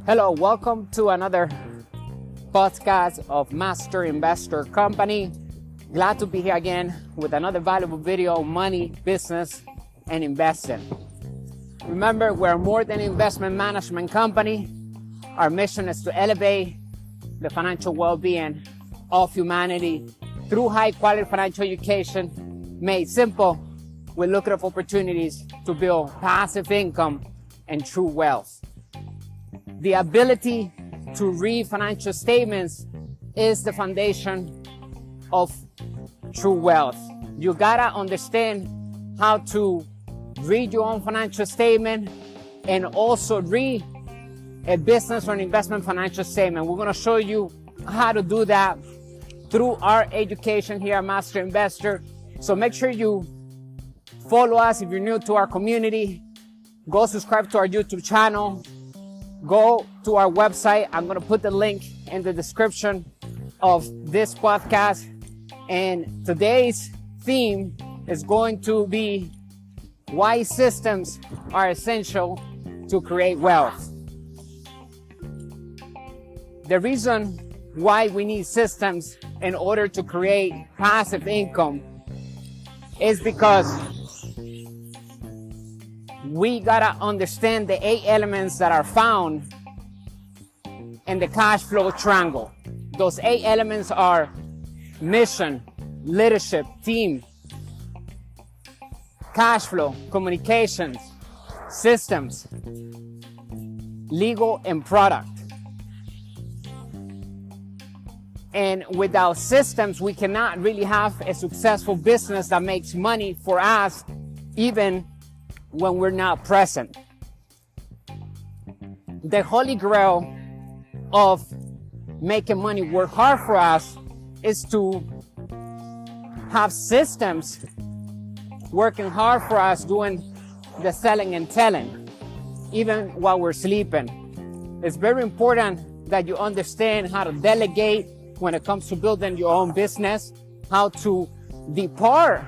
Hello, welcome to another podcast of Master Investor Company. Glad to be here again with another valuable video on money, business, and investing. Remember, we're more than an investment management company. Our mission is to elevate the financial well-being of humanity through high-quality financial education made simple with lucrative opportunities to build passive income and true wealth. The ability to read financial statements is the foundation of true wealth. You gotta understand how to read your own financial statement and also read a business or an investment financial statement. We're gonna show you how to do that through our education here at Master Investor. So make sure you follow us if you're new to our community. Go subscribe to our YouTube channel. Go to our website. I'm going to put the link in the description of this podcast. And today's theme is going to be why systems are essential to create wealth. The reason why we need systems in order to create passive income is because we gotta understand the 8 elements that are found in the cash flow triangle. Those 8 elements are mission, leadership, team, cash flow, communications, systems, legal, and product. And without systems, we cannot really have a successful business that makes money for us, even when we're not present. The holy grail of making money work hard for us is to have systems working hard for us, doing the selling and telling, even while we're sleeping. It's very important that you understand how to delegate when it comes to building your own business, how to depart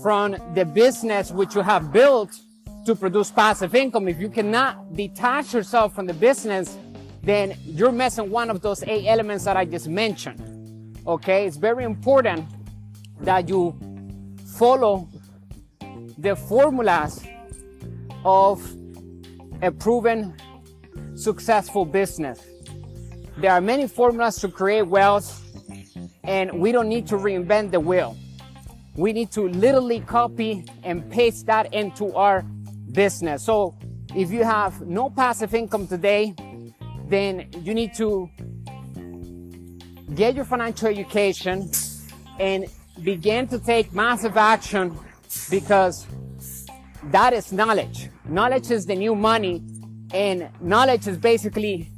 from the business which you have built to produce passive income. If you cannot detach yourself from the business, then you're missing one of those 8 elements that I just mentioned. Okay, it's very important that you follow the formulas of a proven successful business. There are many formulas to create wealth, and we don't need to reinvent the wheel. We need to literally copy and paste that into our business. So if you have no passive income today, then you need to get your financial education and begin to take massive action, because that is knowledge. Knowledge is the new money, and knowledge is basically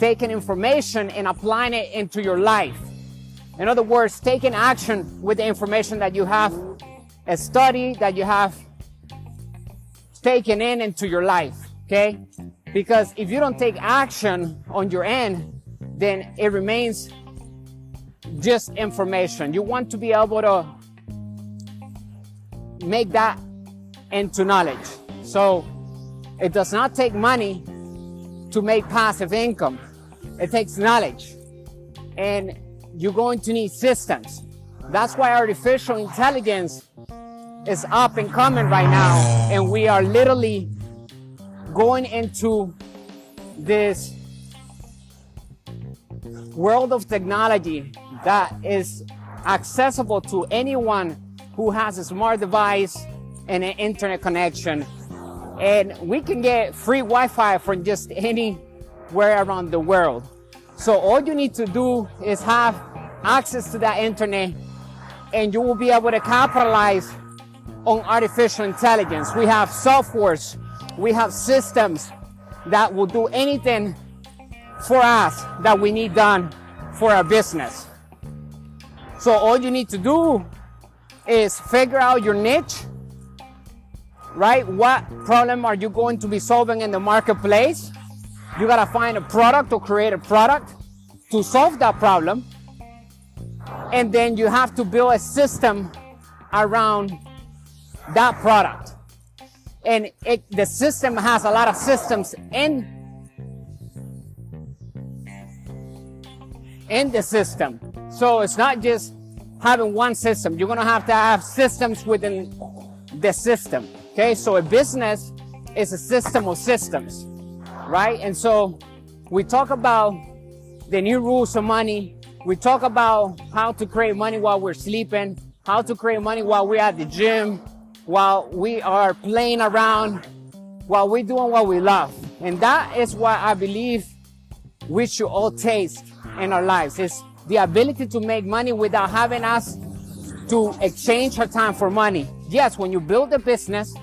taking information and applying it into your life. In other words, taking action with the information that you have, a study that you have taken into your life, okay? Because if you don't take action on your end, then it remains just information. You want to be able to make that into knowledge. So it does not take money to make passive income. It takes knowledge. And you're going to need systems. That's why artificial intelligence is up and coming right now. And we are literally going into this world of technology that is accessible to anyone who has a smart device and an internet connection. And we can get free Wi-Fi from just anywhere around the world. So all you need to do is have access to that internet, and you will be able to capitalize on artificial intelligence. We have softwares, we have systems that will do anything for us that we need done for our business. So all you need to do is figure out your niche, right? What problem are you going to be solving in the marketplace? You gotta find a product or create a product to solve that problem. And then you have to build a system around that product. And the system has a lot of systems in in the system. So it's not just having one system. You're gonna have to have systems within the system. Okay, so a business is a system of systems, right? And so we talk about the new rules of money. We talk about how to create money while we're sleeping, how to create money while we're at the gym, while we are playing around, while we're doing what we love. And that is what I believe we should all taste in our lives. It's the ability to make money without having us to exchange our time for money. Yes, when you build a business,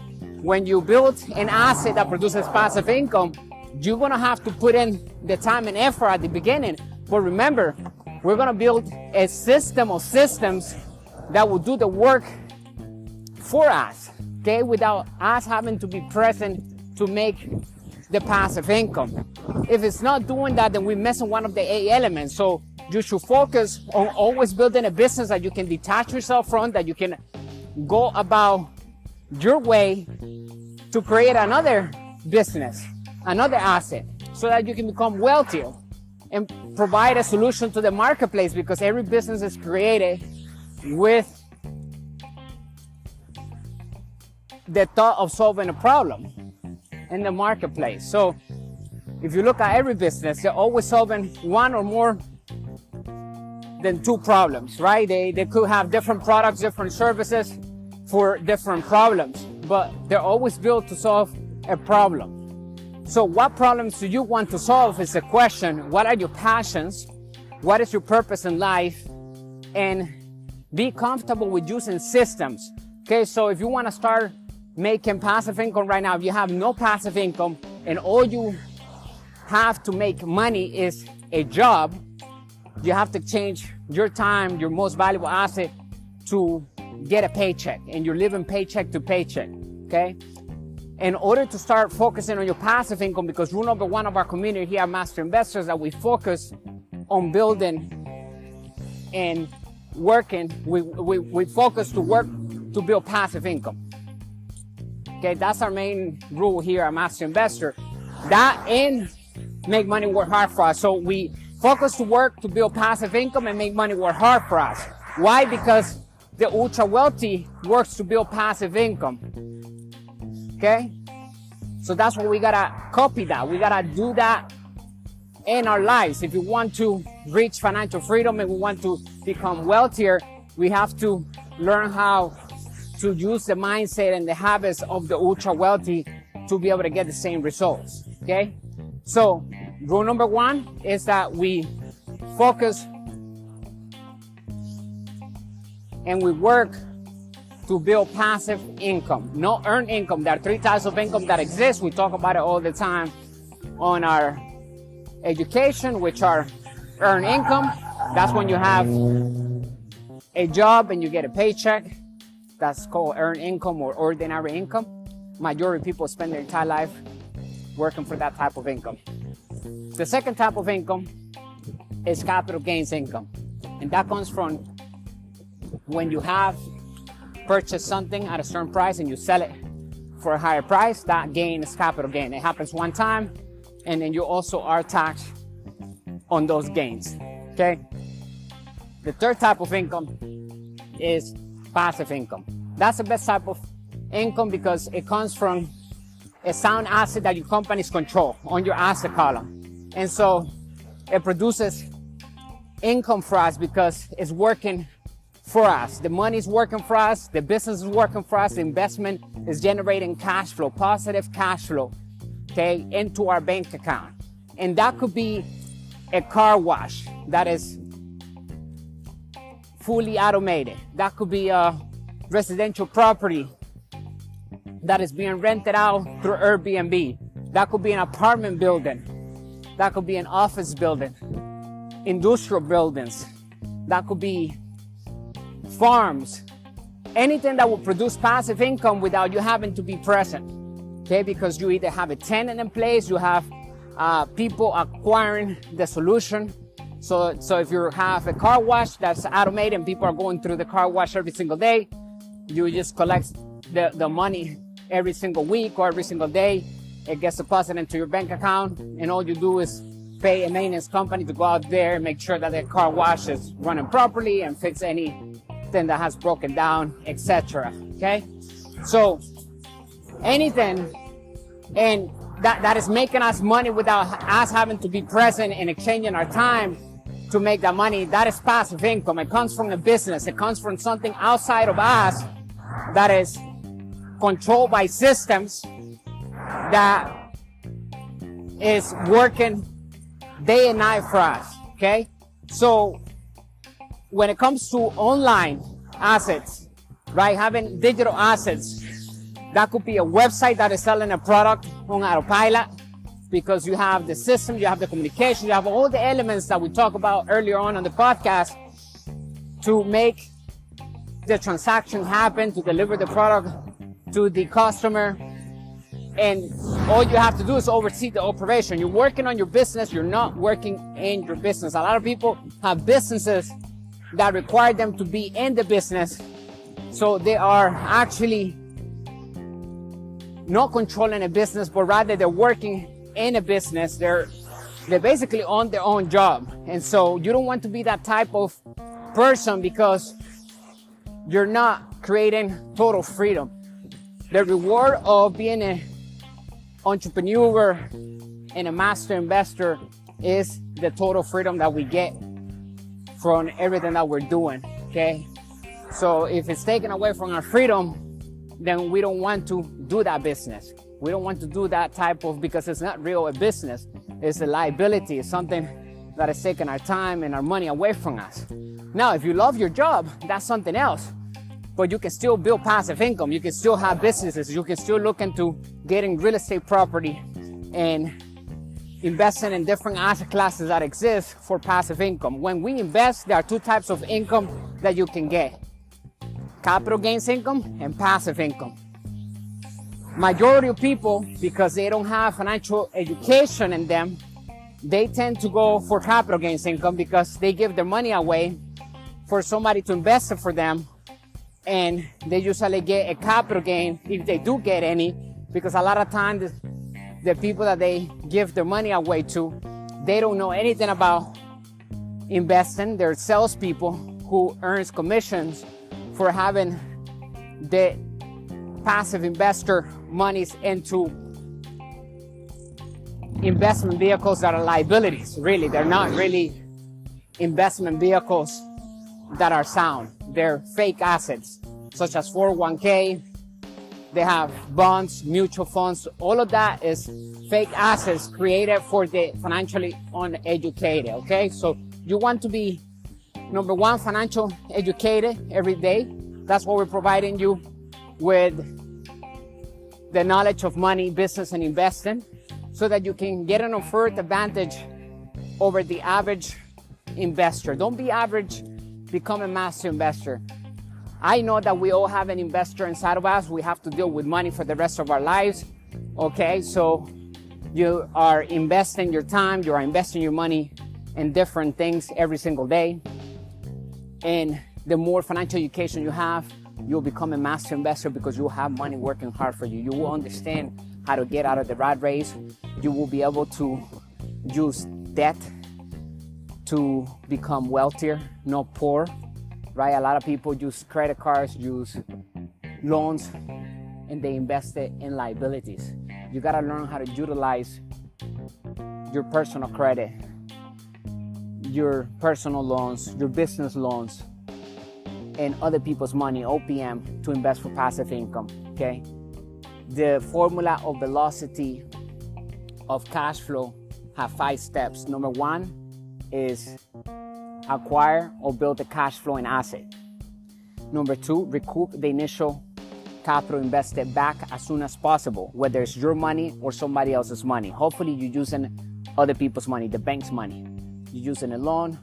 when you build an asset that produces passive income, you're gonna have to put in the time and effort at the beginning. But remember, we're gonna build a system of systems that will do the work for us, okay? Without us having to be present to make the passive income. If it's not doing that, then we're missing one of the 8 elements. So you should focus on always building a business that you can detach yourself from, that you can go about your way to create another business, another asset, so that you can become wealthier and provide a solution to the marketplace, because every business is created with the thought of solving a problem in the marketplace. So if you look at every business, they're always solving one or more than 2 problems, right? They could have different products, different services for different problems, but they're always built to solve a problem. So what problems do you want to solve is the question. What are your passions? What is your purpose in life? And be comfortable with using systems. Okay, so if you want to start making passive income right now, if you have no passive income and all you have to make money is a job, you have to change your time, your most valuable asset, to get a paycheck, and you're living paycheck to paycheck, okay? In order to start focusing on your passive income, because rule number 1 of our community here at Master Investors, that we focus on building and working, we focus to work to build passive income. Okay, that's our main rule here at Master Investor. That and make money work hard for us. So we focus to work to build passive income and make money work hard for us. Why? Because the ultra wealthy works to build passive income. Okay? So that's what we gotta copy that. We gotta do that in our lives. If you want to reach financial freedom and we want to become wealthier, we have to learn how to use the mindset and the habits of the ultra wealthy to be able to get the same results. Okay? So rule number 1 is that we focus and we work to build passive income, not earned income. There are 3 types of income that exist. We talk about it all the time on our education, which are earned income. That's when you have a job and you get a paycheck. That's called earned income or ordinary income. Majority of people spend their entire life working for that type of income. The second type of income is capital gains income. And that comes from when you have purchased something at a certain price and you sell it for a higher price. That gain is capital gain. It happens one time, and then you also are taxed on those gains. Okay? The third type of income is passive income. That's the best type of income because it comes from a sound asset that your companies control on your asset column. And so it produces income for us because it's working for us. The money is working for us. The business is working for us. The investment is generating cash flow, positive cash flow, okay, into our bank account. And that could be a car wash that is fully automated. That could be a residential property that is being rented out through Airbnb. That could be an apartment building. That could be an office building, industrial buildings. That could be farms. Anything that will produce passive income without you having to be present. Okay, because you either have a tenant in place, you have people acquiring the solution. So if you have a car wash that's automated and people are going through the car wash every single day, you just collect the money every single week or every single day. It gets deposited into your bank account, and all you do is pay a maintenance company to go out there and make sure that the car wash is running properly and fix anything that has broken down, etc. Okay, so anything and that is making us money without us having to be present and exchanging our time to make that money, that is passive income. It comes from a business. It comes from something outside of us that is controlled by systems that is working day and night for us, okay? So when it comes to online assets, right, having digital assets, that could be a website that is selling a product on autopilot because you have the system, you have the communication, you have all the elements that we talked about earlier on the podcast to make the transaction happen, to deliver the product to the customer. And all you have to do is oversee the operation. You're working on your business. You're not working in your business. A lot of people have businesses that require them to be in the business. So they are actually not controlling a business, but rather they're working in a business. They're basically on their own job. And so you don't want to be that type of person because you're not creating total freedom. The reward of being an entrepreneur and a master investor is the total freedom that we get from everything that we're doing, okay? So if it's taken away from our freedom, then we don't want to do that business. We don't want to do that type of, because it's not real a business. It's a liability. It's something that is taking our time and our money away from us. Now, if you love your job, that's something else. But you can still build passive income. You can still have businesses. You can still look into getting real estate property and investing in different asset classes that exist for passive income. When we invest, there are two types of income that you can get: capital gains income and passive income. Majority of people, because they don't have financial education in them, they tend to go for capital gains income because they give their money away for somebody to invest it for them. And they usually get a capital gain if they do get any, because a lot of times the people that they give their money away to, they don't know anything about investing. They're salespeople who earns commissions for having the passive investor monies into investment vehicles that are liabilities. Really, they're not really investment vehicles that are sound. They're fake assets, such as 401k. They have bonds, mutual funds. All of that is fake assets created for the financially uneducated, okay? So you want to be, number one, financial educated every day. That's what we're providing you with, the knowledge of money, business, and investing, so that you can get an unfair advantage over the average investor. Don't be average, become a master investor. I know that we all have an investor inside of us. We have to deal with money for the rest of our lives, okay? So you are investing your time, you are investing your money in different things every single day. And the more financial education you have, you'll become a master investor because you'll have money working hard for you. You will understand how to get out of the rat race. You will be able to use debt to become wealthier, not poor, right? A lot of people use credit cards, use loans, and they invest it in liabilities. You gotta learn how to utilize your personal credit, your personal loans, your business loans, and other people's money, OPM, to invest for passive income, okay? The formula of velocity of cash flow have 5 steps. Number 1 is acquire or build a cash flowing asset. Number 2, recoup the initial capital invested back as soon as possible, whether it's your money or somebody else's money. Hopefully you're using other people's money, the bank's money. You're using a loan,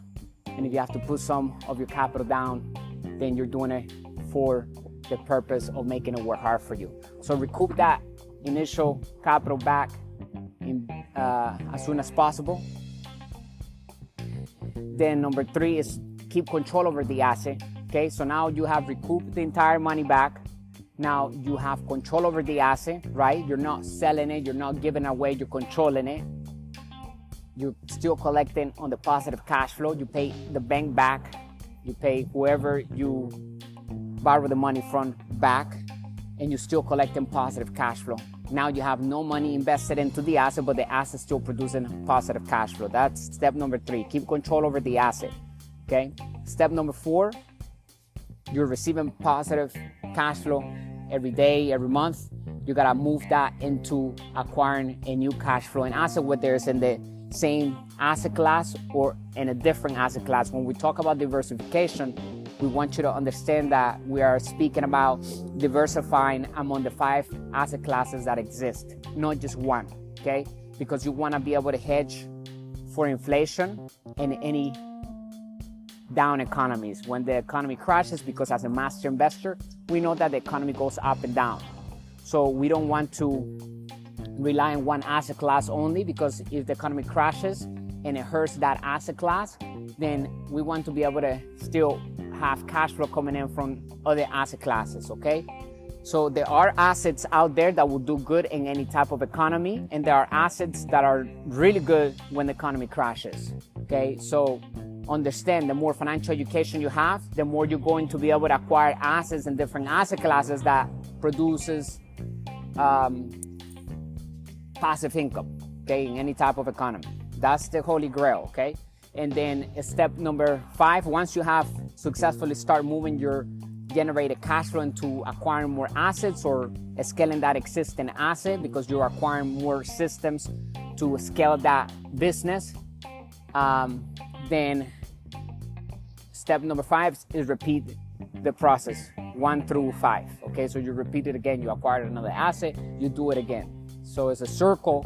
and if you have to put some of your capital down, then you're doing it for the purpose of making it work hard for you. So recoup that initial capital back as soon as possible. Then number 3 is keep control over the asset. Okay, so now you have recouped the entire money back. Now you have control over the asset, right? You're not selling it, you're not giving away, you're controlling it. You're still collecting on the positive cash flow. You pay the bank back. You pay whoever you borrow the money from back, and you're still collecting positive cash flow. Now you have no money invested into the asset, but the asset still producing positive cash flow. That's step number 3. Keep control over the asset. Okay. Step number 4, you're receiving positive cash flow every day, every month. You gotta move that into acquiring a new cash flowing asset, whether it's in the same asset class or in a different asset class. When we talk about diversification, we want you to understand that we are speaking about diversifying among the 5 asset classes that exist, not just one, okay? Because you want to be able to hedge for inflation in any down economies. When the economy crashes, because as a master investor, we know that the economy goes up and down. So we don't want to rely on one asset class only, because if the economy crashes and it hurts that asset class, then we want to be able to still have cash flow coming in from other asset classes, okay? So there are assets out there that will do good in any type of economy, and there are assets that are really good when the economy crashes, okay? So understand, the more financial education you have, the more you're going to be able to acquire assets in different asset classes that produces passive income, okay, in any type of economy. That's the holy grail, okay? And then step number 5, once you have successfully start moving your generated cash flow into acquiring more assets or scaling that existing asset, because you're acquiring more systems to scale that business, then step number 5 is repeat the process 1 through 5. Okay, so you repeat it again, you acquire another asset, you do it again. So it's a circle,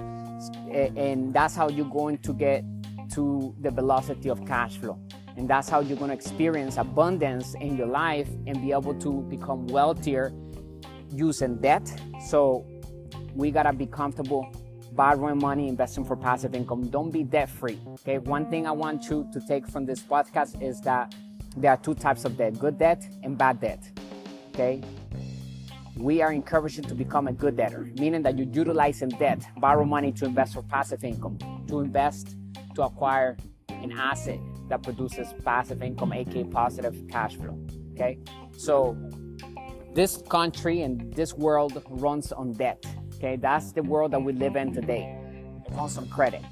and that's how you're going to get to the velocity of cash flow. And that's how you're going to experience abundance in your life and be able to become wealthier using debt. So we got to be comfortable borrowing money, investing for passive income. Don't be debt free. Okay. One thing I want you to take from this podcast is that there are 2 types of debt: good debt and bad debt. Okay. We are encouraging to become a good debtor, meaning that you're utilizing debt, borrow money to invest for passive income, to invest to acquire an asset that produces passive income, aka positive cash flow. Okay, so this country and this world runs on debt. Okay, that's the world that we live in today. It runs on credit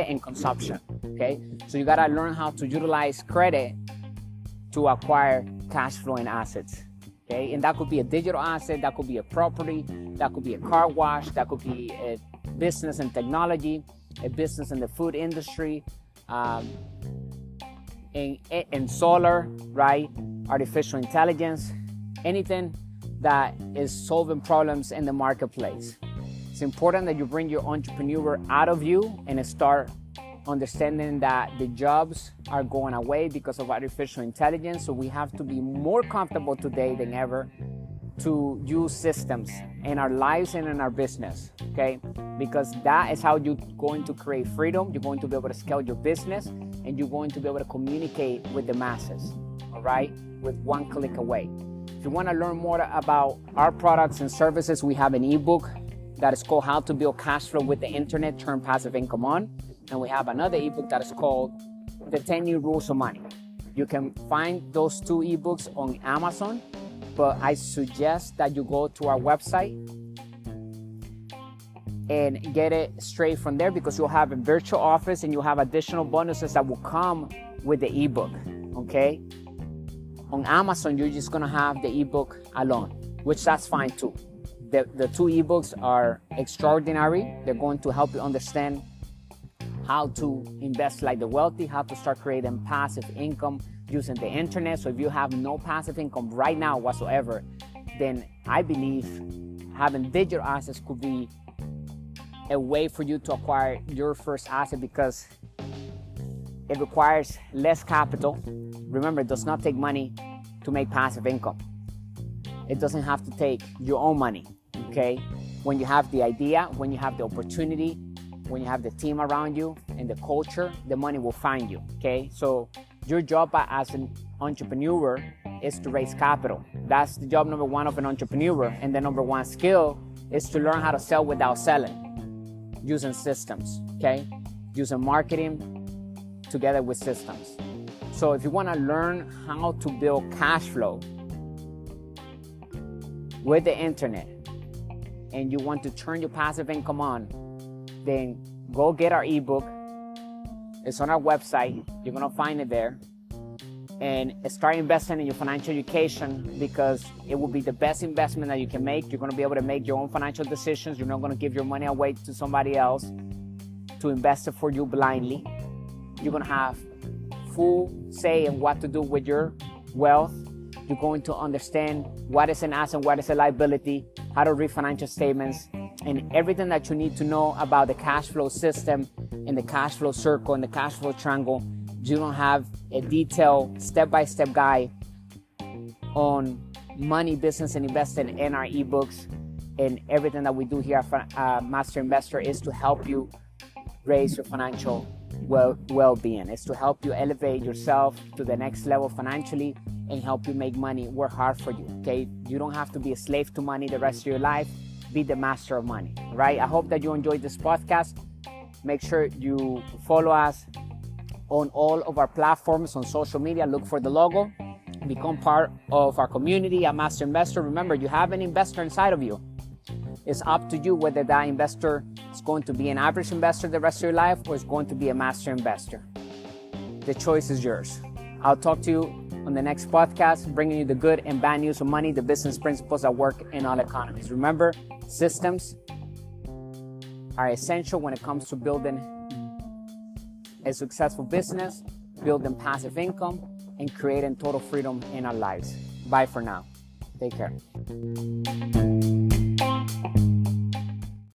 and consumption. Okay, so you gotta learn how to utilize credit to acquire cash flowing assets. Okay, and that could be a digital asset, that could be a property, that could be a car wash, that could be a business in technology, a business in the food industry, in solar, right? Artificial intelligence, anything that is solving problems in the marketplace. It's important that you bring your entrepreneur out of you and start understanding that the jobs are going away because of artificial intelligence. So we have to be more comfortable today than ever to use systems in our lives and in our business, okay? Because that is how you're going to create freedom. You're going to be able to scale your business, and you're going to be able to communicate with the masses, all right? With 1 click away. If you want to learn more about our products and services, we have an ebook that is called How to Build Cash Flow with the Internet, Turn Passive Income On. And we have another ebook that is called The 10 New Rules of Money. You can find those 2 ebooks on Amazon, but I suggest that you go to our website and get it straight from there, because you'll have a virtual office and you'll have additional bonuses that will come with the ebook, okay? On Amazon, you're just gonna have the ebook alone, which that's fine too. The 2 ebooks are extraordinary. They're going to help you understand how to invest like the wealthy, how to start creating passive income using the internet. So if you have no passive income right now whatsoever, then I believe having digital assets could be a way for you to acquire your first asset, because it requires less capital. Remember, it does not take money to make passive income. It doesn't have to take your own money, okay? When you have the idea, when you have the opportunity, when you have the team around you and the culture, the money will find you, okay? So your job as an entrepreneur is to raise capital. That's the job number 1 of an entrepreneur. And the number 1 skill is to learn how to sell without selling, using systems, okay? using marketing together with systems. So if you want to learn how to build cash flow with the internet and you want to turn your passive income on, then go get our ebook. It's on our website. You're going to find it there. And start investing in your financial education, because it will be the best investment that you can make. You're going to be able to make your own financial decisions. You're not going to give your money away to somebody else to invest it for you blindly. You're going to have full say in what to do with your wealth. You're going to understand what is an asset, what is a liability, how to read financial statements, and everything that you need to know about the cash flow system and the cash flow circle and the cash flow triangle. You don't have a detailed step-by-step guide on money, business, and investing in our ebooks. And everything that we do here at Master Investor is to help you raise your financial well-being. It's to help you elevate yourself to the next level financially and help you make money work hard for you, okay? You don't have to be a slave to money the rest of your life. Be the master of money, right? I hope that you enjoyed this podcast. Make sure you follow us on all of our platforms on social media. Look for the logo. Become part of our community at Master Investor. Remember, you have an investor inside of you. It's up to you whether that investor is going to be an average investor the rest of your life or is going to be a master investor. The choice is yours. I'll talk to you on the next podcast, bringing you the good and bad news of money, the business principles that work in all economies. Remember, systems are essential when it comes to building a successful business, building passive income, and creating total freedom in our lives. Bye for now. Take care.